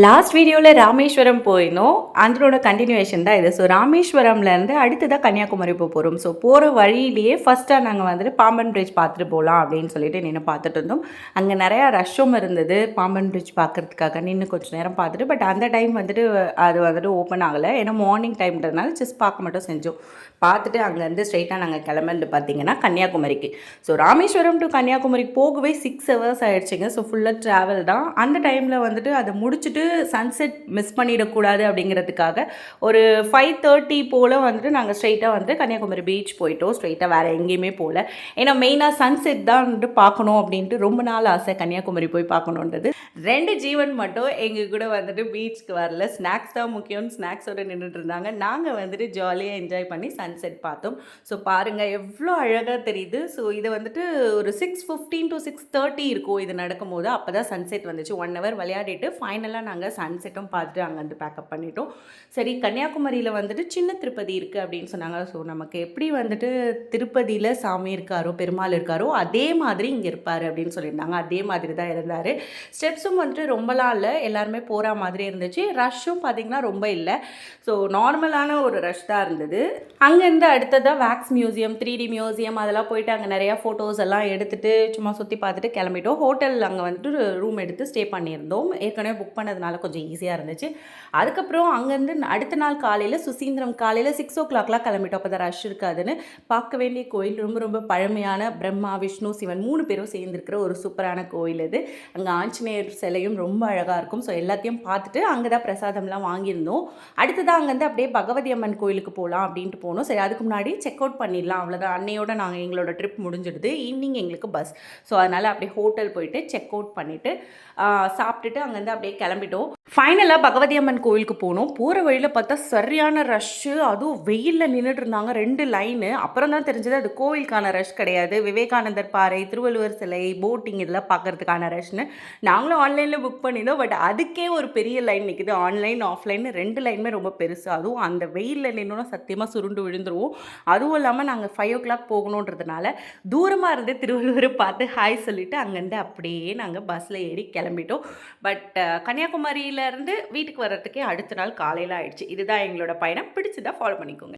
Last வீடியோவில் ராமேஸ்வரம் போயிருந்தோம். அதனோட கண்டினியூவேஷன் தான் இது. ஸோ ராமேஸ்வரம்லேருந்து அடுத்ததாக கன்னியாகுமரி போகிறோம். ஸோ போகிற வழியிலேயே ஃபஸ்ட்டாக நாங்கள் வந்துட்டு பாம்பன் பிரிட்ஜ் பார்த்துட்டு போகலாம் அப்படின்னு சொல்லிட்டு நின்று பார்த்துட்டு இருந்தோம். அங்கே நிறையா ரஷ்ஷும் இருந்தது பாம்பன் பிரிட்ஜ் பார்க்குறதுக்காக நின்று கொஞ்சம் நேரம் பார்த்துட்டு. பட் அந்த டைம் வந்துட்டு அது வந்துட்டு ஓப்பன் ஆகலை. ஏன்னா மார்னிங் டைம்ன்றதுனால ஜஸ்ட் பார்க்க மட்டும் செஞ்சோம். பார்த்துட்டு அங்கேருந்து ஸ்ட்ரெயிட்டாக நாங்கள் கிளம்புறது பார்த்தீங்கன்னா கன்னியாகுமரிக்கு. ஸோ ராமேஸ்வரம் டு கன்னியாகுமரிக்கு போகவே 6 hours ஆகிடுச்சிங்க. ஸோ ஃபுல்லாக ட்ராவல் தான். அந்த டைமில் வந்துட்டு அதை முடிச்சுட்டு சன்செட் மிஸ் பண்ணிடக்கூடாது அப்படிங்கிறதுக்காக ஒரு 5:30 போல் வந்துட்டு நாங்கள் ஸ்ட்ரெயிட்டாக வந்து கன்னியாகுமரி பீச் போயிட்டோம். ஸ்ட்ரெயிட்டாக வேறு எங்கேயுமே போகல. ஏன்னா மெயினாக சன்செட் தான் வந்துட்டு பார்க்கணும் அப்படின்ட்டு ரொம்ப நாள் ஆசை கன்னியாகுமரி போய் பார்க்கணுன்றது. 2 ஜீவன் மட்டும் எங்கள் கூட வந்துட்டு பீச்சுக்கு வரல. ஸ்நாக்ஸ் தான் முக்கியம். ஸ்நாக்ஸோடு நின்றுட்டு இருந்தாங்க. நாங்கள் வந்துட்டு ஜாலியாக என்ஜாய் பண்ணி சன்செட் பார்த்தோம். ஸோ பாருங்கள் எவ்வளோ அழகாக தெரியுது. ஸோ இது வந்துட்டு ஒரு 6:15 to 6:30 இருக்கும் இது நடக்கும்போது. அப்போ தான் சன்செட் வந்துச்சு. 1 hour விளையாடிட்டு ஃபைனலாக நாங்கள் சன்செட்டும் பார்த்துட்டு அங்கேருந்து பேக்கப் பண்ணிட்டோம். சரி, கன்னியாகுமரியில் வந்துட்டு சின்ன திருப்பதி இருக்குது அப்படின்னு சொன்னாங்க. ஸோ நமக்கு எப்படி வந்துட்டு திருப்பதியில் சாமி இருக்காரோ பெருமாள் இருக்காரோ அதே மாதிரி இங்கே இருப்பார் அப்படின்னு சொல்லியிருந்தாங்க. அதே மாதிரி தான் இருந்தார். ஸ்டெப்ஸும் வந்துட்டு ரொம்பலாம் இல்லை, எல்லாருமே போகிற மாதிரி இருந்துச்சு. ரஷ்ஷும் பார்த்திங்கன்னா ரொம்ப இல்லை. ஸோ நார்மலான ஒரு ரஷ் தான் இருந்தது. அங்கேருந்து அடுத்ததாக வேக்ஸ் மியூசியம், 3D மியூசியம் அதெல்லாம் போயிட்டு அங்கே நிறையா ஃபோட்டோஸ் எல்லாம் எடுத்துகிட்டு சும்மா சுற்றி பார்த்துட்டு கிளம்பிட்டோம். ஹோட்டல் அங்கே வந்துட்டு ரூம் எடுத்து ஸ்டே பண்ணியிருந்தோம். ஏற்கனவே புக் பண்ணதுனால கொஞ்சம் ஈஸியாக இருந்துச்சு. அதுக்கப்புறம் அங்கேருந்து அடுத்த நாள் காலையில் சுசீந்திரம் காலையில் 6 o'clock கிளம்பிட்டோம். அப்போ தான் ரஷ் இருக்காதுன்னு. பார்க்க வேண்டிய கோயில் ரொம்ப ரொம்ப பழமையான பிரம்மா விஷ்ணு சிவன் 3 பேரும் சேர்ந்துருக்கிற ஒரு சூப்பரான கோயில் இது. அங்கே ஆஞ்சநேயர் சிலையும் ரொம்ப அழகாக இருக்கும். ஸோ எல்லாத்தையும் பார்த்துட்டு அங்கே தான் பிரசாதம்லாம் வாங்கியிருந்தோம். அடுத்ததாக அங்கேருந்து அப்படியே பகவதி அம்மன் கோயிலுக்கு போகலாம் அப்படின்ட்டு போனோம். சரி, அதுக்கு முன்னாடி செக் அவுட் பண்ணிடலாம் அவ்வளோதான். அன்னையோட நாங்கள் எங்களோட ட்ரிப் முடிஞ்சிடுது. ஈவினிங் எங்களுக்கு பஸ். ஸோ அதனால் அப்படியே ஹோட்டல் போயிட்டு செக் அவுட் பண்ணிவிட்டு சாப்பிட்டுட்டு அங்கேருந்து அப்படியே கிளம்பிட்டோம். ஃபைனலாக பகவதி அம்மன் கோயிலுக்கு போனோம். போகிற வழியில் பார்த்தா சரியான ரஷ்ஷு. அதுவும் வெயிலில் நின்றுட்டு இருந்தாங்க 2 லைனு. அப்புறம் தான் தெரிஞ்சது அது கோவிலுக்கான ரஷ் கிடையாது, விவேகானந்தர் பாறை, திருவள்ளுவர் சிலை, போட்டிங் இதெல்லாம் பார்க்குறதுக்கான ரஷ்னு. நாங்களும் ஆன்லைனில் புக் பண்ணியிருந்தோம். பட் அதுக்கே ஒரு பெரிய லைன் நிற்குது. ஆன்லைன் ஆஃப்லைன் 2 லைனுமே ரொம்ப பெருசு. அதுவும் அந்த வெயிலில் நின்னோன்னா சத்தியமாக சுருண்டு விழுந்துருவோம். அதுவும் இல்லாமல் நாங்கள் 5 o'clock போகணுன்றதுனால தூரமாக இருந்து திருவள்ளுவரை பார்த்து ஹாய் சொல்லிவிட்டு அங்கேருந்து அப்படியே நாங்கள் பஸ்ஸில் ஏறி கிளம்பிட்டோம். பட் கன்னியாகுமரியிலேருந்து வீட்டுக்கு வர்றதுக்கே அடுத்த நாள் காலையில் ஆயிடுச்சு. இதுதான் எங்களோட பயணம். பிடிச்சதா ஃபாலோ பண்ணிக்கோங்க.